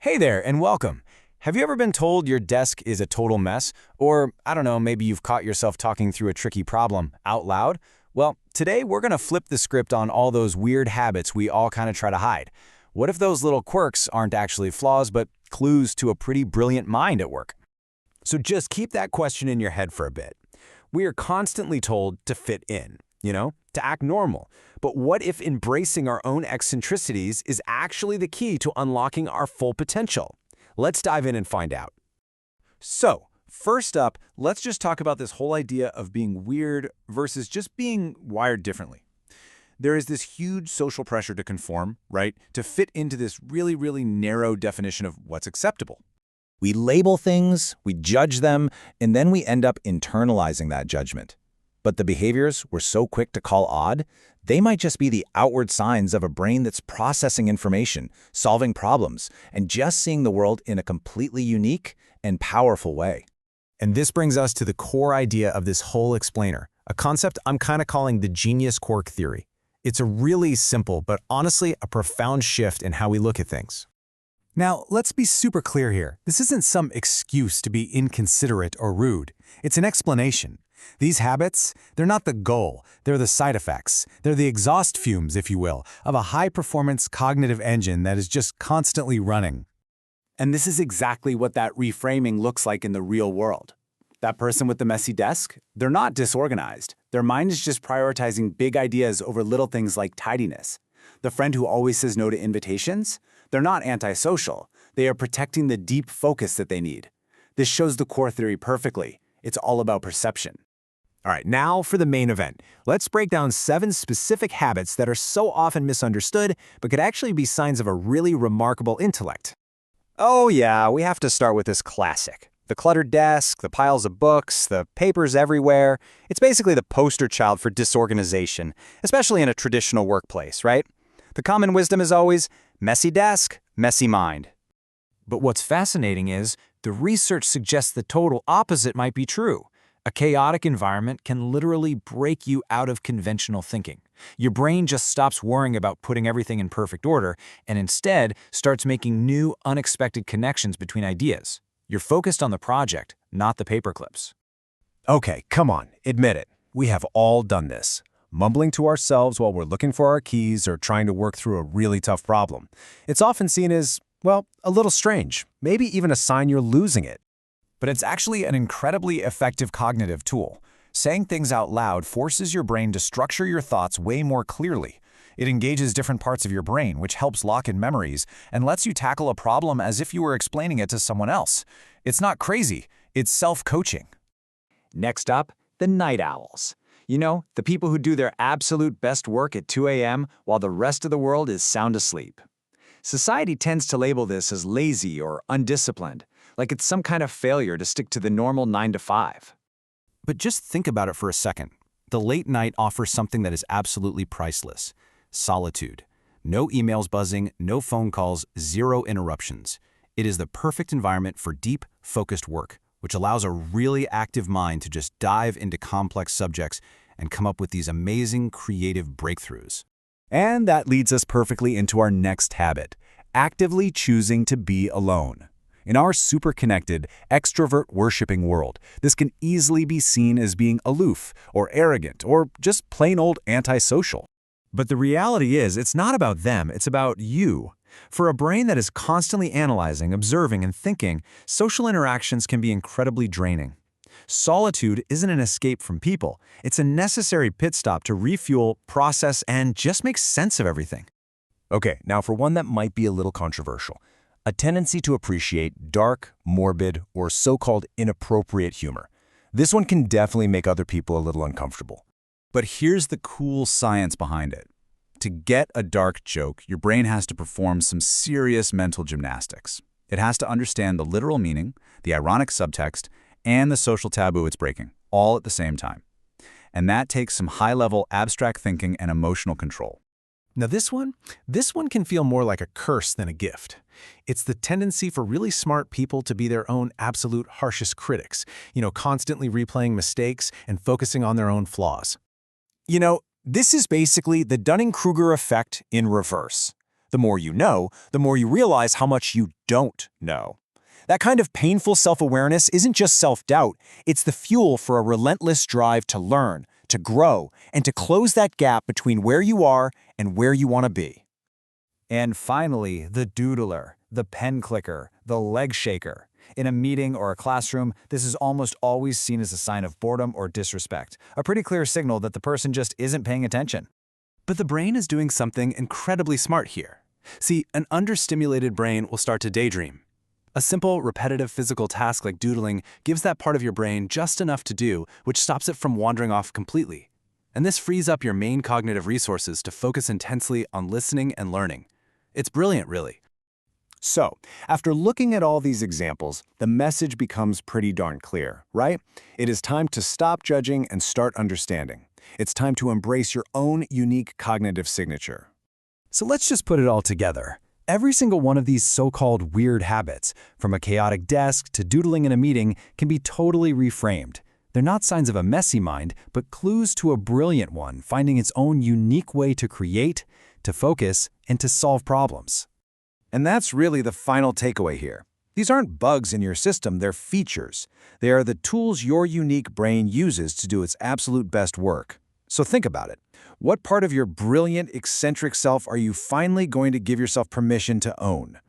Hey there, and welcome. Have you ever been told your desk is a total mess? Or, I don't know, maybe you've caught yourself talking through a tricky problem out loud? Well, today we're going to flip the script on all those weird habits we all kind of try to hide. What if those little quirks aren't actually flaws, but clues to a pretty brilliant mind at work? So just keep that question in your head for a bit. We are constantly told to fit in, to act normal. But what if embracing our own eccentricities is actually the key to unlocking our full potential? Let's dive in and find out. So, first up, let's just talk about this whole idea of being weird versus just being wired differently. There is this huge social pressure to conform, right? To fit into this really, really narrow definition of what's acceptable. We label things, we judge them, and then we end up internalizing that judgment. But the behaviors we're so quick to call odd, they might just be the outward signs of a brain that's processing information, solving problems, and just seeing the world in a completely unique and powerful way. And this brings us to the core idea of this whole explainer, a concept I'm kind of calling the genius quark theory. It's a really simple, but honestly a profound shift in how we look at things. Now, let's be super clear here. This isn't some excuse to be inconsiderate or rude. It's an explanation. These habits, they're not the goal, they're the side effects. They're the exhaust fumes, if you will, of a high-performance cognitive engine that is just constantly running. And this is exactly what that reframing looks like in the real world. That person with the messy desk, they're not disorganized. Their mind is just prioritizing big ideas over little things like tidiness. The friend who always says no to invitations, they're not antisocial. They are protecting the deep focus that they need. This shows the core theory perfectly. It's all about perception. All right, now for the main event. Let's break down 7 specific habits that are so often misunderstood, but could actually be signs of a really remarkable intellect. Oh yeah, we have to start with this classic. The cluttered desk, the piles of books, the papers everywhere. It's basically the poster child for disorganization, especially in a traditional workplace, right? The common wisdom is always, messy desk, messy mind. But what's fascinating is, the research suggests the total opposite might be true. A chaotic environment can literally break you out of conventional thinking. Your brain just stops worrying about putting everything in perfect order and instead starts making new, unexpected connections between ideas. You're focused on the project, not the paperclips. Okay, come on, admit it. We have all done this. Mumbling to ourselves while we're looking for our keys or trying to work through a really tough problem. It's often seen as, well, a little strange, maybe even a sign you're losing it. But it's actually an incredibly effective cognitive tool. Saying things out loud forces your brain to structure your thoughts way more clearly. It engages different parts of your brain, which helps lock in memories and lets you tackle a problem as if you were explaining it to someone else. It's not crazy, it's self-coaching. Next up, the night owls. You know, the people who do their absolute best work at 2 a.m. while the rest of the world is sound asleep. Society tends to label this as lazy or undisciplined, like it's some kind of failure to stick to the normal 9 to 5. But just think about it for a second. The late night offers something that is absolutely priceless. Solitude. No emails buzzing, no phone calls, 0 interruptions. It is the perfect environment for deep, focused work, which allows a really active mind to just dive into complex subjects and come up with these amazing creative breakthroughs. And that leads us perfectly into our next habit, actively choosing to be alone. In our super-connected, extrovert-worshipping world, this can easily be seen as being aloof or arrogant or just plain old antisocial. But the reality is, it's not about them, it's about you. For a brain that is constantly analyzing, observing, and thinking, social interactions can be incredibly draining. Solitude isn't an escape from people. It's a necessary pit stop to refuel, process, and just make sense of everything. Okay, now for one that might be a little controversial. A tendency to appreciate dark, morbid, or so-called inappropriate humor. This one can definitely make other people a little uncomfortable. But here's the cool science behind it. To get a dark joke, your brain has to perform some serious mental gymnastics. It has to understand the literal meaning, the ironic subtext, and the social taboo it's breaking, all at the same time. And that takes some high-level abstract thinking and emotional control. Now this one can feel more like a curse than a gift. It's the tendency for really smart people to be their own absolute harshest critics, constantly replaying mistakes and focusing on their own flaws. This is basically the Dunning-Kruger effect in reverse. The more you realize how much you don't know. That kind of painful self-awareness isn't just self-doubt, it's the fuel for a relentless drive to learn, to grow, and to close that gap between where you are and where you want to be. And finally, the doodler, the pen clicker, the leg shaker. In a meeting or a classroom, this is almost always seen as a sign of boredom or disrespect, a pretty clear signal that the person just isn't paying attention. But the brain is doing something incredibly smart here. See, an understimulated brain will start to daydream. A simple, repetitive physical task like doodling gives that part of your brain just enough to do, which stops it from wandering off completely. And this frees up your main cognitive resources to focus intensely on listening and learning. It's brilliant, really. So, after looking at all these examples, the message becomes pretty darn clear, right? It is time to stop judging and start understanding. It's time to embrace your own unique cognitive signature. So let's just put it all together. Every single one of these so-called weird habits, from a chaotic desk to doodling in a meeting, can be totally reframed. They're not signs of a messy mind, but clues to a brilliant one finding its own unique way to create, to focus, and to solve problems. And that's really the final takeaway here. These aren't bugs in your system, they're features. They are the tools your unique brain uses to do its absolute best work. So think about it. What part of your brilliant, eccentric self are you finally going to give yourself permission to own?